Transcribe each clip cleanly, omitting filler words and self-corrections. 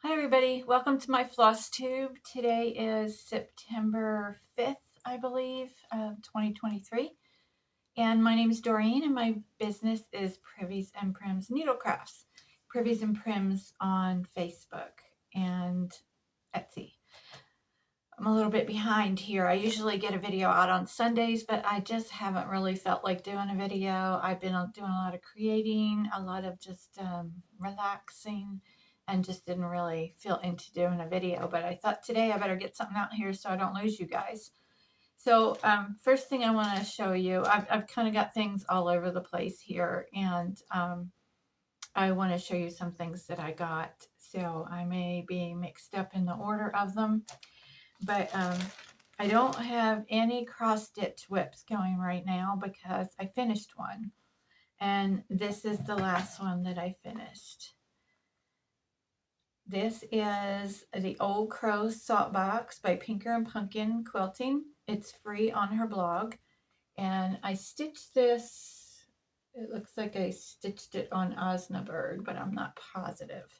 Hi everybody, welcome to my Flosstube. Today is September 5th, I believe, of 2023. And my name is Doreen and my business is Privies and Prims Needlecrafts. Privies and Prims on Facebook and Etsy. I'm a little bit behind here. I usually get a video out on Sundays, but I just haven't really felt like doing a video. I've been doing a lot of creating, a lot of just relaxing, and just didn't really feel into doing a video. But I thought today I better get something out here so I don't lose you guys. So first thing I want to show you, I've kind of got things all over the place here, and I want to show you some things that I got. So I may be mixed up in the order of them. But I don't have any cross stitch whips going right now because I finished one. And this is the last one that I finished. This is the Old Crow Salt Box by Pinker and Pumpkin Quilting. It's free on her blog. And I stitched this, it looks like I stitched it on Osnaburg, but I'm not positive.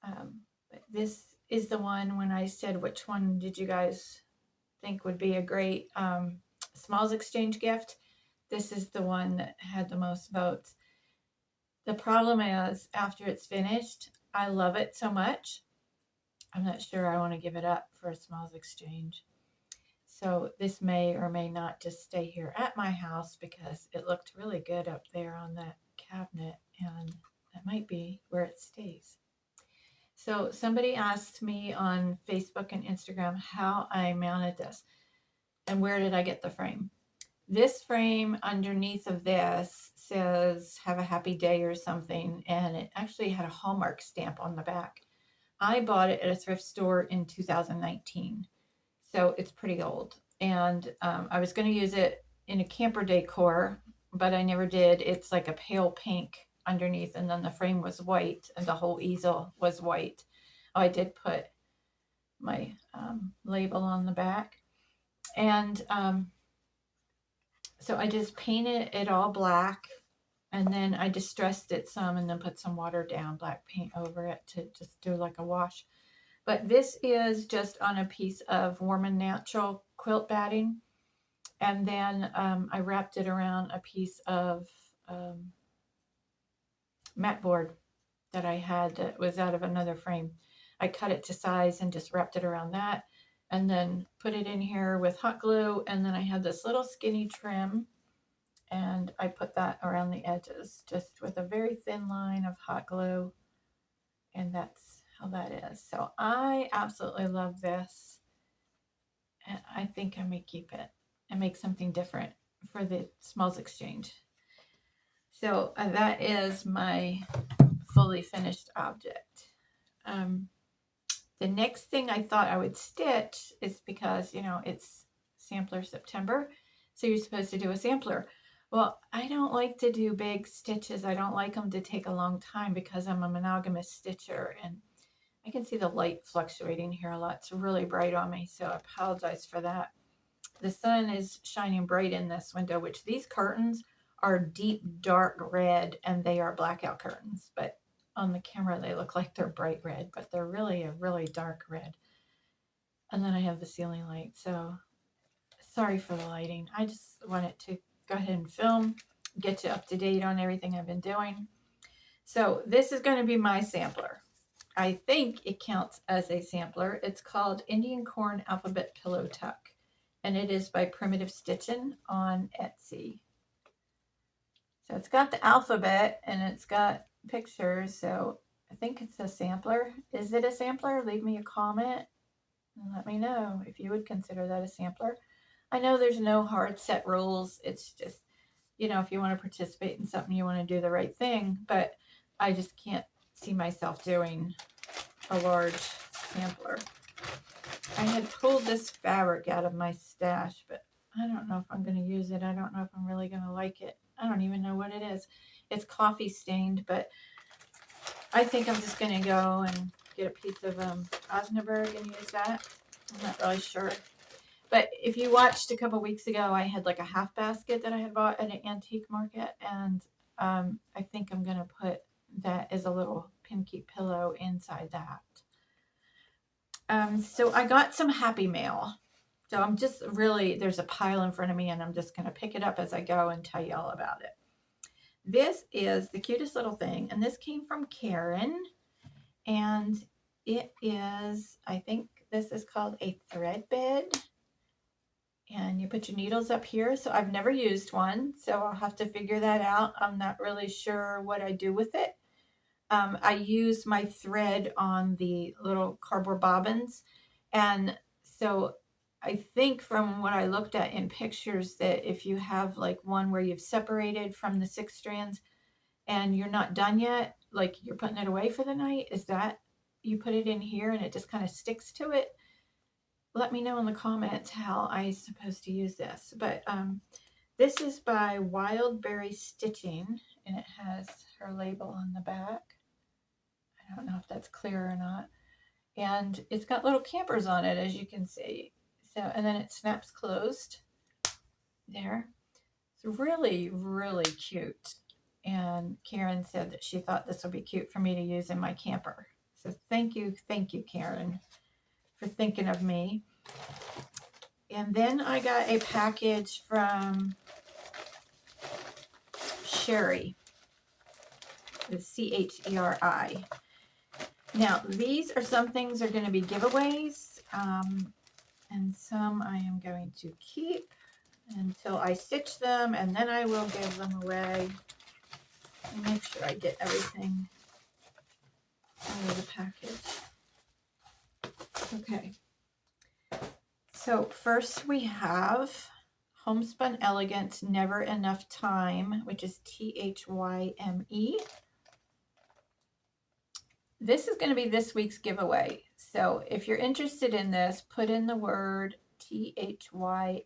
But this is the one when I said which one did you guys think would be a great Smalls exchange gift. This is the one that had the most votes. The problem is after it's finished, I love it so much. I'm not sure I want to give it up for a Smalls exchange. So this may or may not just stay here at my house because it looked really good up there on that cabinet, and that might be where it stays. So somebody asked me on Facebook and Instagram how I mounted this and where did I get the frame. This frame underneath of this says have a happy day or something, and it actually had a Hallmark stamp on the back. I bought it at a thrift store in 2019, so it's pretty old, and I was going to use it in a camper decor, but I never did. It's like a pale pink underneath, and then the frame was white and the whole easel was white. Oh, I did put my label on the back, and so I just painted it all black, and then I distressed it some and then put some watered down black paint over it to just do like a wash. But this is just on a piece of Warm and Natural quilt batting, and then I wrapped it around a piece of mat board that I had that was out of another frame. I cut it to size and just wrapped it around that, and then put it in here with hot glue, and then I had this little skinny trim, and I put that around the edges just with a very thin line of hot glue, and that's how that is. So I absolutely love this, and I think I may keep it and make something different for the Smalls exchange. So that is my fully finished object. The next thing I thought I would stitch is because, it's sampler September, so you're supposed to do a sampler. Well, I don't like to do big stitches. I don't like them to take a long time because I'm a monogamous stitcher, and I can see the light fluctuating here a lot. It's really bright on me, so I apologize for that. The sun is shining bright in this window, which these curtains are deep dark red, and they are blackout curtains, but on the camera they look like they're bright red, but they're really a really dark red. And then I have the ceiling light, so sorry for the lighting. I just wanted to go ahead and film, get you up to date on everything I've been doing. So this is going to be my sampler. I think it counts as a sampler. It's called Indian Corn Alphabet Pillow Tuck, and it is by Primitive Stitchin' on Etsy. So it's got the alphabet and it's got pictures, so I think it's a sampler. Is it a sampler? Leave me a comment and let me know if you would consider that a sampler. I know there's no hard set rules. It's just, if you want to participate in something, you want to do the right thing, but I just can't see myself doing a large sampler. I had pulled this fabric out of my stash, but I don't know if I'm going to use it. I don't know if I'm really going to like it. I don't even know what it is. It's coffee stained, but I think I'm just going to go and get a piece of Osnaburg and use that. I'm not really sure. But if you watched a couple weeks ago, I had like a half basket that I had bought at an antique market, and I think I'm going to put that as a little pin keep pillow inside that. So I got some Happy Mail. So I'm just really, there's a pile in front of me and I'm just going to pick it up as I go and tell you all about it. This is the cutest little thing, and this came from Karen, and it is, I think this is called a thread bed, and you put your needles up here. So I've never used one, so I'll have to figure that out. I'm not really sure what I do with it. I use my thread on the little cardboard bobbins, and so I think from what I looked at in pictures that if you have like one where you've separated from the 6 strands and you're not done yet, like you're putting it away for the night, is that you put it in here and it just kind of sticks to it? Let me know in the comments how I'm supposed to use this. But this is by Wildberry Stitching, and it has her label on the back. I don't know if that's clear or not. And it's got little campers on it, as you can see. So, and then it snaps closed there. It's really, really cute. And Karen said that she thought this would be cute for me to use in my camper. So thank you, Karen, for thinking of me. And then I got a package from Sherry, with Cheri. Now, these are some things that are going to be giveaways, and some I am going to keep until I stitch them, and then I will give them away. Let me make sure I get everything out of the package. Okay. So first we have Homespun Elegance Never Enough Time, which is THYME. This is going to be this week's giveaway. So if you're interested in this, put in the word THYME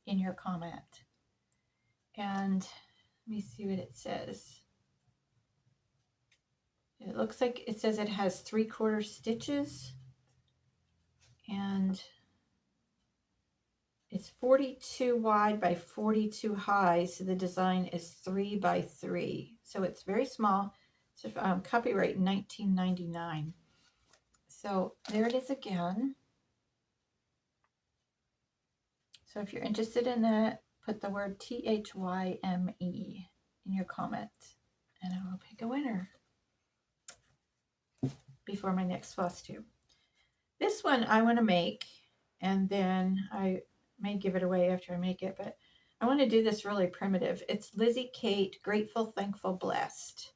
in your comment. And let me see what it says. It looks like it says it has 3/4 stitches, and it's 42 wide by 42 high, so the design is 3 by 3. So it's very small. So copyright 1999. So there it is again. So if you're interested in that, put the word THYME in your comment, and I will pick a winner before my next Flosstube. This one I want to make, and then I may give it away after I make it, but I want to do this really primitive. It's Lizzie Kate, Grateful, Thankful, Blessed.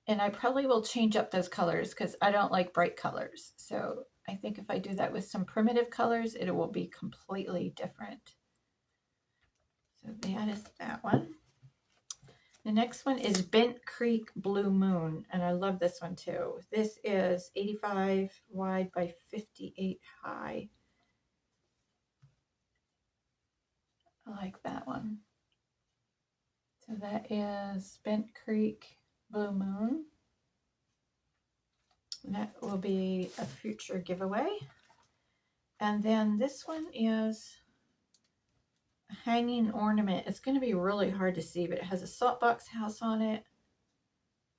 And I probably will change up those colors because I don't like bright colors. So I think if I do that with some primitive colors, it will be completely different. So that is that one. The next one is Bent Creek Blue Moon, and I love this one too. This is 85 wide by 58 high. I like that one. So that is Bent Creek Blue Moon. That will be a future giveaway. And then this one is a hanging ornament. It's going to be really hard to see, but it has a saltbox house on it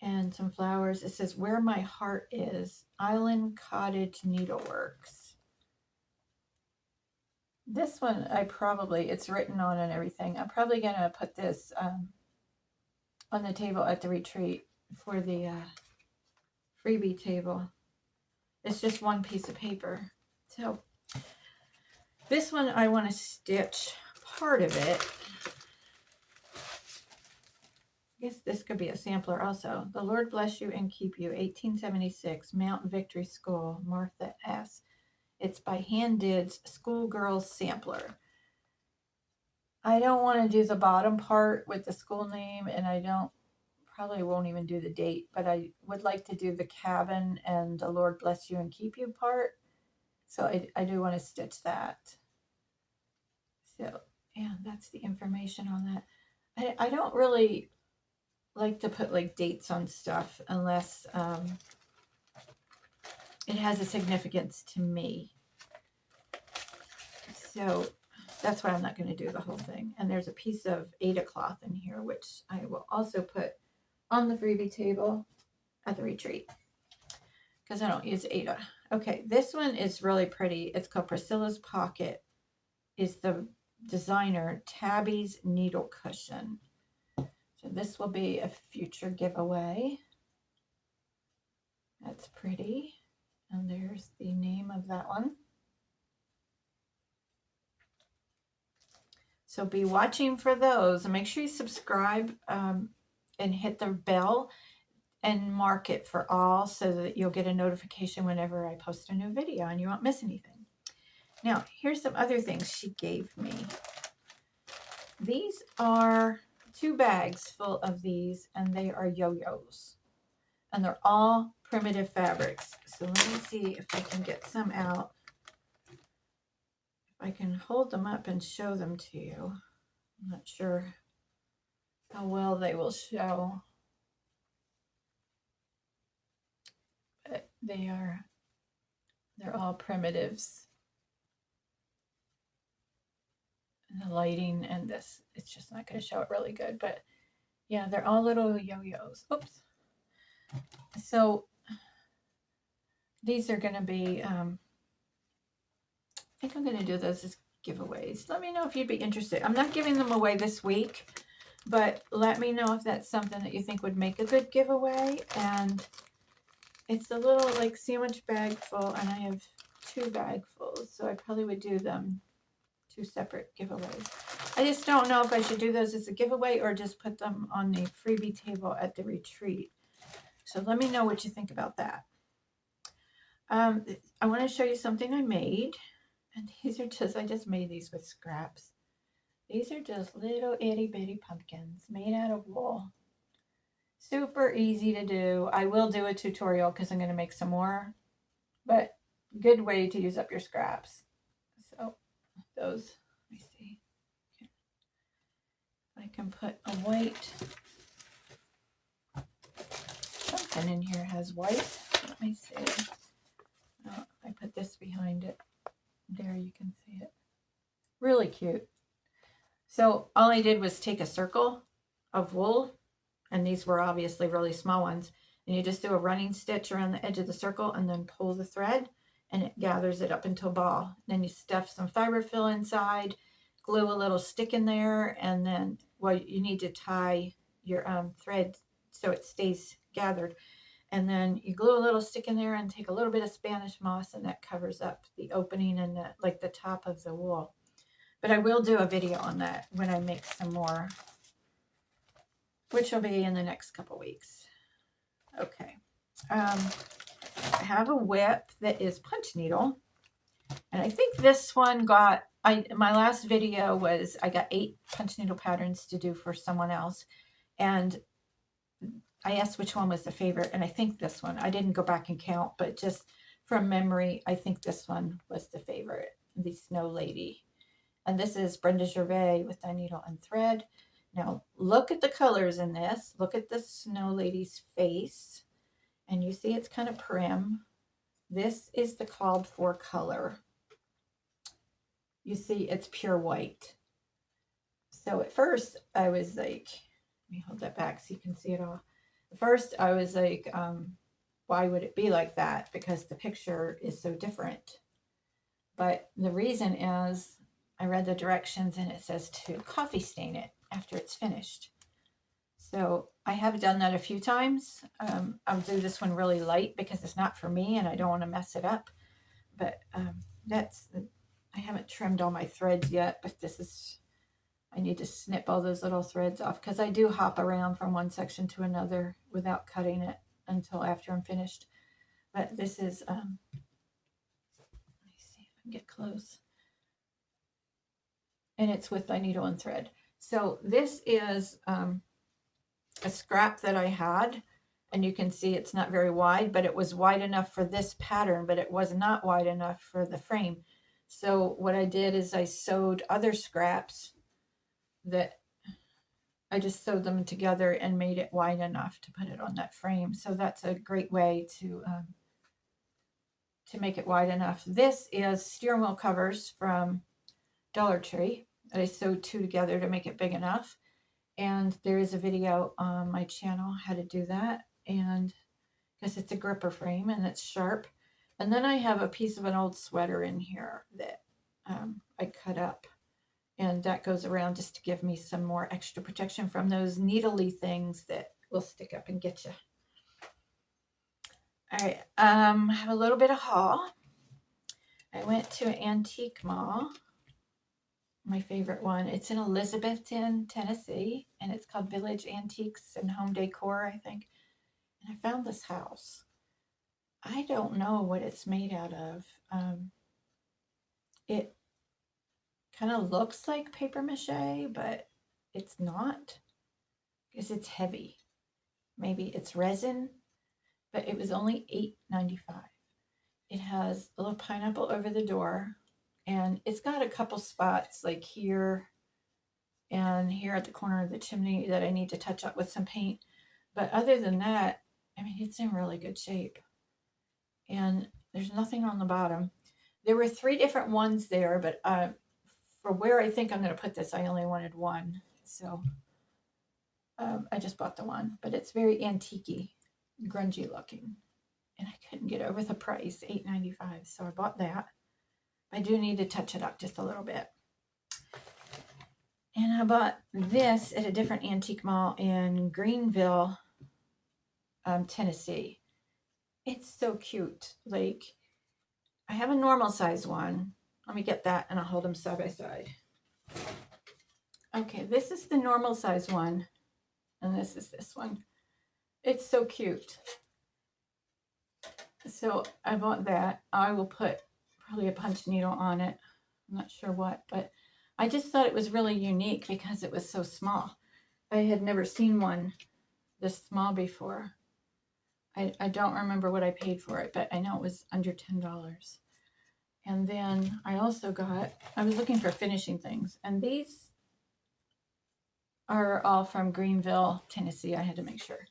and some flowers. It says, Where My Heart Is, Island Cottage Needleworks. This one, it's written on and everything. I'm probably going to put this on the table at the retreat for the freebie table. It's just one piece of paper. So this one I want to stitch part of it. I guess this could be a sampler also. The Lord Bless You and Keep You, 1876, Mount Victory School, Martha S. It's by Hand Did's Schoolgirls Sampler. I don't want to do the bottom part with the school name, and I probably won't even do the date, but I would like to do the cabin and the Lord Bless You and Keep You part. So I do want to stitch that. So, yeah, that's the information on that. I don't really like to put like dates on stuff unless it has a significance to me. So that's why I'm not going to do the whole thing. And there's a piece of Aida cloth in here, which I will also put on the freebie table at the retreat, because I don't use Ada. Okay, this one is really pretty. It's called Priscilla's Pocket. Is the designer Tabby's Needle Cushion. So this will be a future giveaway. That's pretty. And there's the name of that one. So be watching for those, and make sure you subscribe and hit the bell and mark it for all so that you'll get a notification whenever I post a new video and you won't miss anything. Now, here's some other things she gave me. These are 2 bags full of these, and they are yo-yos. And they're all primitive fabrics. So let me see if I can get some out. If I can hold them up and show them to you. I'm not sure how well they will show. But they're all primitives. And the lighting and this, it's just not going to show it really good. But yeah, they're all little yo-yos. Oops. So these are going to be, I think I'm going to do those as giveaways. Let me know if you'd be interested. I'm not giving them away this week, but let me know if that's something that you think would make a good giveaway. And it's a little like sandwich bag full, and I have 2 bagfuls, so I probably would do them 2 separate giveaways. I just don't know if I should do those as a giveaway or just put them on the freebie table at the retreat. So let me know what you think about that. I want to show you something I made. And these are just, I just made these with scraps. These are just little itty bitty pumpkins made out of wool. Super easy to do. I will do a tutorial because I'm going to make some more. But good way to use up your scraps. So those, let me see. I can put a white. Something in here has white. Let me see. Oh, I put this behind it. There you can see it. Really cute. So all I did was take a circle of wool, and these were obviously really small ones, and you just do a running stitch around the edge of the circle and then pull the thread, and it gathers it up into a ball. Then you stuff some fiberfill inside, glue a little stick in there, and then, well, you need to tie your thread so it stays gathered. And then you glue a little stick in there and take a little bit of Spanish moss, and that covers up the opening and the top of the wool. But I will do a video on that when I make some more, which will be in the next couple weeks. Okay. I have a whip that is punch needle. And I think this one got, my last video was I got 8 punch needle patterns to do for someone else. And I asked which one was the favorite, and I think this one. I didn't go back and count, but just from memory, I think this one was the favorite, the Snow Lady. And this is Brenda Gervais with Dye Needle and Thread. Now, look at the colors in this. Look at the Snow Lady's face. And you see it's kind of prim. This is the called for color. You see it's pure white. So at first, I was like, let me hold that back so you can see it all. At first, I was like, why would it be like that? Because the picture is so different. But the reason is I read the directions, and it says to coffee stain it after it's finished. So I have done that a few times. I'll do this one really light because it's not for me and I don't want to mess it up. But I haven't trimmed all my threads yet, but I need to snip all those little threads off because I do hop around from one section to another without cutting it until after I'm finished. But this is, let me see if I can get close. And it's with Dye Needle and Thread. So this is a scrap that I had, and you can see it's not very wide, but it was wide enough for this pattern, but it was not wide enough for the frame. So what I did is I sewed other scraps that I just sewed them together and made it wide enough to put it on that frame. So that's a great way to make it wide enough. This is steering wheel covers from Dollar Tree. I sewed 2 together to make it big enough. And there is a video on my channel how to do that. And because it's a gripper frame and it's sharp. And then I have a piece of an old sweater in here that I cut up, and that goes around just to give me some more extra protection from those needly things that will stick up and get you. All right, I have a little bit of haul. I went to an antique mall, my favorite one. It's in Elizabethton, Tennessee, and it's called Village Antiques and Home Decor, I think. And I found this house. I don't know what it's made out of. It kind of looks like paper mache, but it's not, because it's heavy. Maybe it's resin, but it was only $8.95. It has a little pineapple over the door, and it's got a couple spots like here and here at the corner of the chimney that I need to touch up with some paint. But other than that, I mean, it's in really good shape. And there's nothing on the bottom. There were 3 different ones there, but for where I think I'm going to put this, I only wanted one. So I just bought the one. But it's very antique-y, grungy looking. And I couldn't get over the price, $8.95. So I bought that. I do need to touch it up just a little bit. And I bought this at a different antique mall in Greenville, Tennessee. It's so cute. Like, I have a normal size one. Let me get that and I'll hold them side by side. Okay, this is the normal size one. And this is this one. It's so cute. So I bought that. I will put probably a punch needle on it. I'm not sure what, but I just thought it was really unique because it was so small. I had never seen one this small before. I don't remember what I paid for it, but I know it was under $10. And then I also got, I was looking for finishing things, and these are all from Greenville, Tennessee. I had to make sure.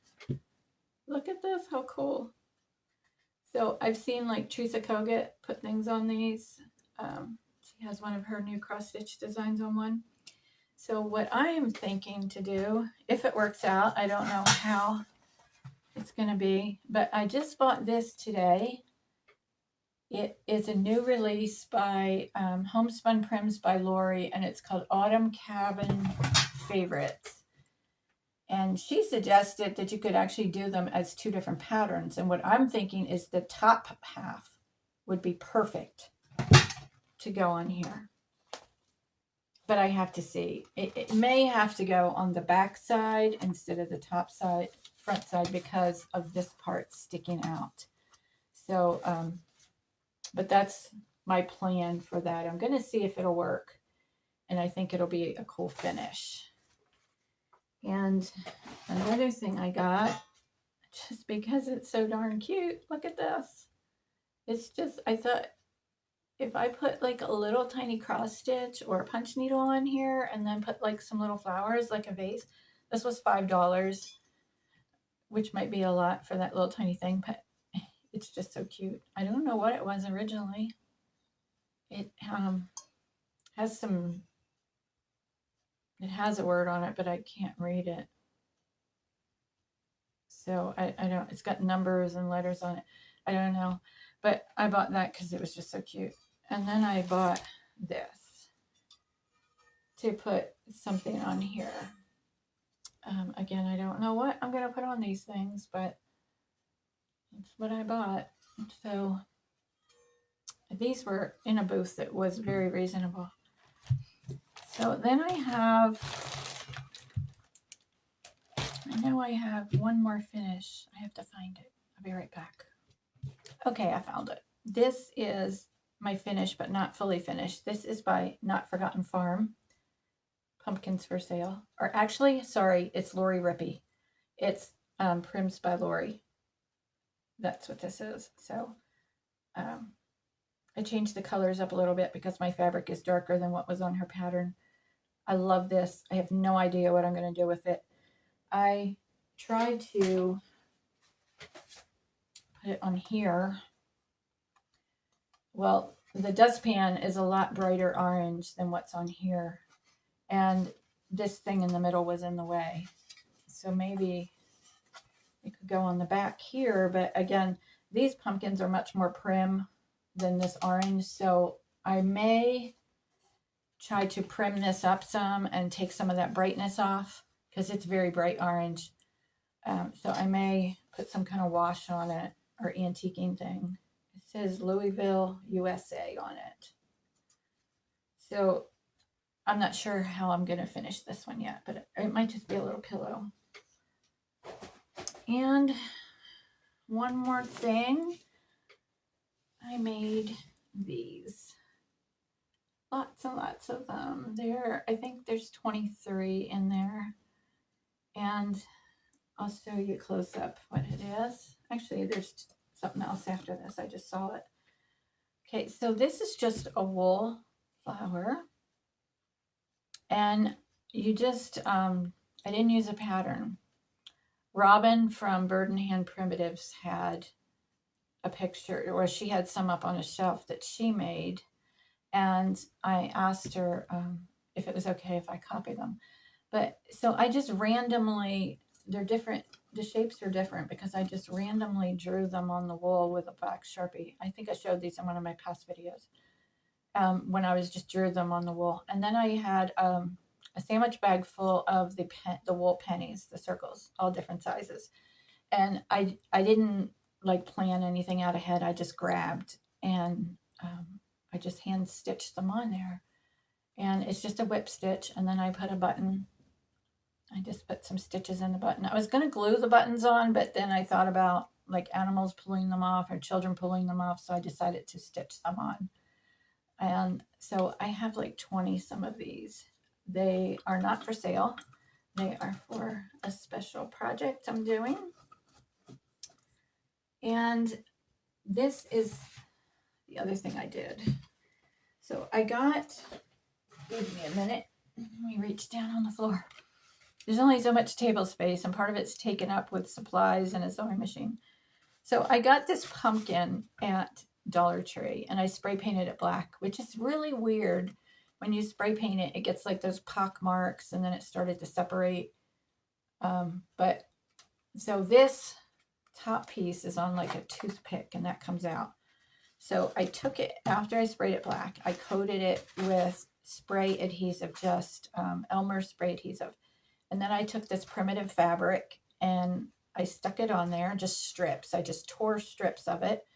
Look at this, how cool. So I've seen like Teresa Kogut put things on these. She has one of her new cross-stitch designs on one. So what I am thinking to do, if it works out, I don't know how it's going to be, but I just bought this today. It is a new release by Homespun Prims by Lori, and it's called Autumn Cabin Favorites. And she suggested that you could actually do them as 2 different patterns. And what I'm thinking is the top half would be perfect to go on here. But I have to see. It may have to go on the back side instead of the top side, front side, because of this part sticking out. So, but that's my plan for that. I'm going to see if it'll work. And I think it'll be a cool finish. And another thing I got, just because it's so darn cute, look at this. It's just, I thought if I put like a little tiny cross stitch or a punch needle on here and then put like some little flowers, like a vase, this was $5, which might be a lot for that little tiny thing, but it's just so cute. I don't know what it was originally. It has some, it has a word on it, but I can't read it. So I don't, it's got numbers and letters on it. I don't know. But I bought that because it was just so cute. And then I bought this to put something on here. Again, I don't know what I'm going to put on these things, but that's what I bought. So these were in a booth that was very reasonable. So then I know I have one more finish. I have to find it. I'll be right back. Okay, I found it. This is my finish, but not fully finished. This is by Not Forgotten Farm. Pumpkins for Sale. Or actually, sorry, it's Lori Rippey. It's Prims by Lori. That's what this is. So I changed the colors up a little bit because my fabric is darker than what was on her pattern. I love this. I have no idea what I'm going to do with it. I tried to put it on here. Well, the dustpan is a lot brighter orange than what's on here. And this thing in the middle was in the way. So maybe it could go on the back here, but again, these pumpkins are much more prim than this orange, so I may try to prim this up some and take some of that brightness off because it's very bright orange. So I may put some kind of wash on it or antiquing thing. It says Louisville, USA on it. So I'm not sure how I'm going to finish this one yet, but it might just be a little pillow. And one more thing, I made these. Lots and lots of them. I think there's 23 in there. And I'll show you close up what it is. Actually, there's something else after this. I just saw it. Okay, so this is just a wool flower. And you just, I didn't use a pattern. Robin from Bird and Hand Primitives had a picture, or she had some up on a shelf that she made. And I asked her if it was okay if I copy them. But so I just randomly, they're different, the shapes are different because I just randomly drew them on the wool with a black Sharpie. I think I showed these in one of my past videos when I was just drew them on the wool. And then I had a sandwich bag full of the wool pennies, the circles, all different sizes. And I didn't like plan anything out ahead. I just grabbed and I just hand stitched them on there. And it's just a whip stitch. And then I put a button. I just put some stitches in the button. I was going to glue the buttons on, but then I thought about like animals pulling them off or children pulling them off. So I decided to stitch them on. And so I have like 20 some of these. They are not for sale. They are for a special project I'm doing. And this is the other thing I did. So I got, give me a minute. Let me reach down on the floor. There's only so much table space, and part of it's taken up with supplies and a sewing machine. So I got this pumpkin at Dollar Tree, and I spray painted it black, which is really weird. When you spray paint it, it gets like those pock marks, and then it started to separate. But so this top piece is on like a toothpick, and that comes out. So I took it, after I sprayed it black, I coated it with spray adhesive, just Elmer spray adhesive. And then I took this primitive fabric and I stuck it on there, just strips. I just tore strips of it.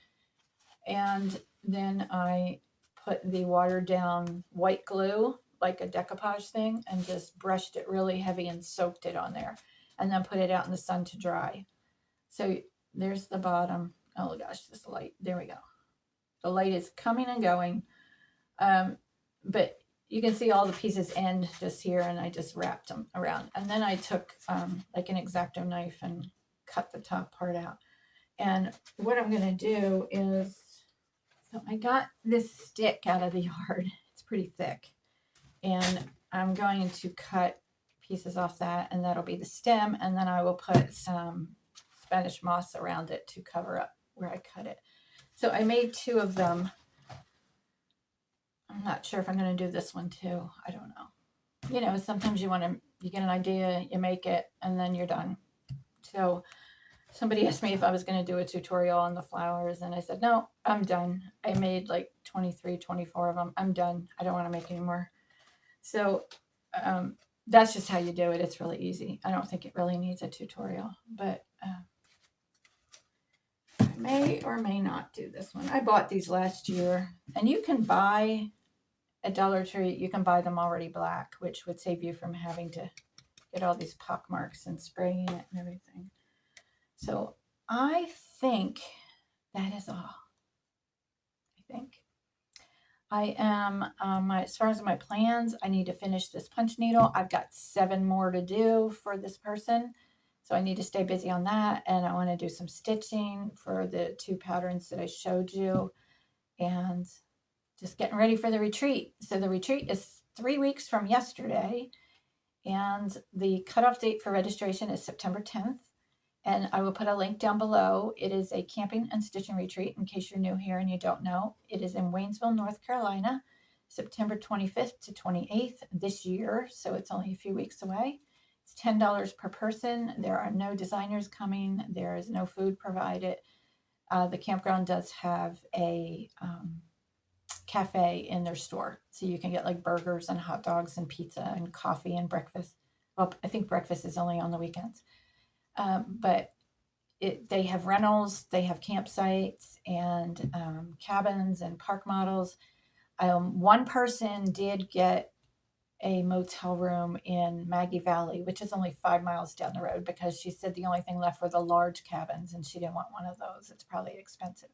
And then I put the watered down white glue, like a decoupage thing, and just brushed it really heavy and soaked it on there. And then put it out in the sun to dry. So there's the bottom. Oh gosh, this light. There we go. The light is coming and going. But you can see all the pieces end just here, and I just wrapped them around. And then I took like an X-Acto knife and cut the top part out. And what I'm going to do is, so I got this stick out of the yard. It's pretty thick. And I'm going to cut pieces off that, and that'll be the stem. And then I will put some Spanish moss around it to cover up where I cut it. So I made 2 of them. I'm not sure if I'm going to do this one too. I don't know. You know, sometimes you get an idea, you make it, and then you're done. So somebody asked me if I was going to do a tutorial on the flowers, and I said, no, I'm done. I made like 23, 24 of them. I'm done. I don't want to make any more. So that's just how you do it. It's really easy. I don't think it really needs a tutorial, but I may or may not do this one. I bought these last year, and you can buy at Dollar Tree, you can buy them already black, which would save you from having to get all these pock marks and spraying it and everything. So I think that is all. I think I am, as far as my plans, I need to finish this punch needle. I've got 7 more to do for this person. So I need to stay busy on that. And I want to do some stitching for the 2 patterns that I showed you. And just getting ready for the retreat. So the retreat is 3 weeks from yesterday. And the cutoff date for registration is September 10th. And I will put a link down below. It is a camping and stitching retreat, in case you're new here and you don't know. It is in Waynesville, North Carolina, September 25th to 28th this year. So it's only a few weeks away. It's $10 per person. There are no designers coming. There is no food provided. The campground does have a cafe in their store, so you can get like burgers and hot dogs and pizza and coffee and breakfast. Well, I think breakfast is only on the weekends, but they have rentals, they have campsites and cabins and park models. One person did get a motel room in Maggie Valley, which is only 5 miles down the road, because she said the only thing left were the large cabins and she didn't want one of those. It's probably expensive.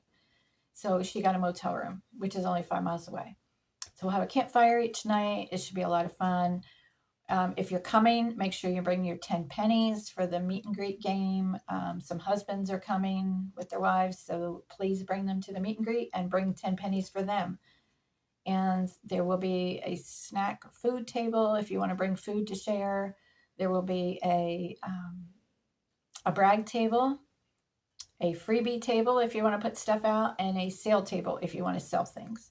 So she got a motel room, which is only 5 miles away. So we'll have a campfire each night. It should be a lot of fun. If you're coming, make sure you bring your 10 pennies for the meet and greet game. Some husbands are coming with their wives, so please bring them to the meet and greet and bring 10 pennies for them. And there will be a snack food table if you want to bring food to share. There will be a brag table, a freebie table if you want to put stuff out, and a sale table if you want to sell things.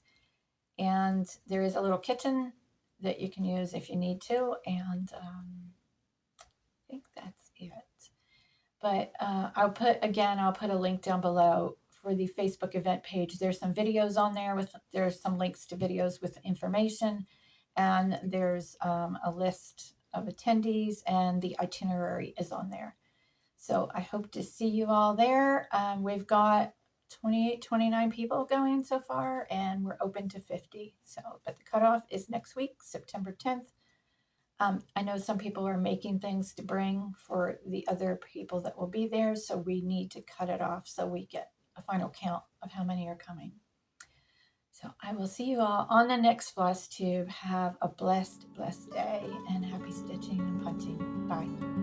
And there is a little kitchen that you can use if you need to. And I think that's it. But I'll put a link down below for the Facebook event page. There's some videos on there there's some links to videos with information, and there's a list of attendees, and the itinerary is on there. So I hope to see you all there. We've got 28, 29 people going so far, and we're open to 50. So, but the cutoff is next week, September 10th. I know some people are making things to bring for the other people that will be there, so we need to cut it off so we get a final count of how many are coming. So I will see you all on the next Flosstube. Have a blessed, blessed day, and happy stitching and punching. Bye.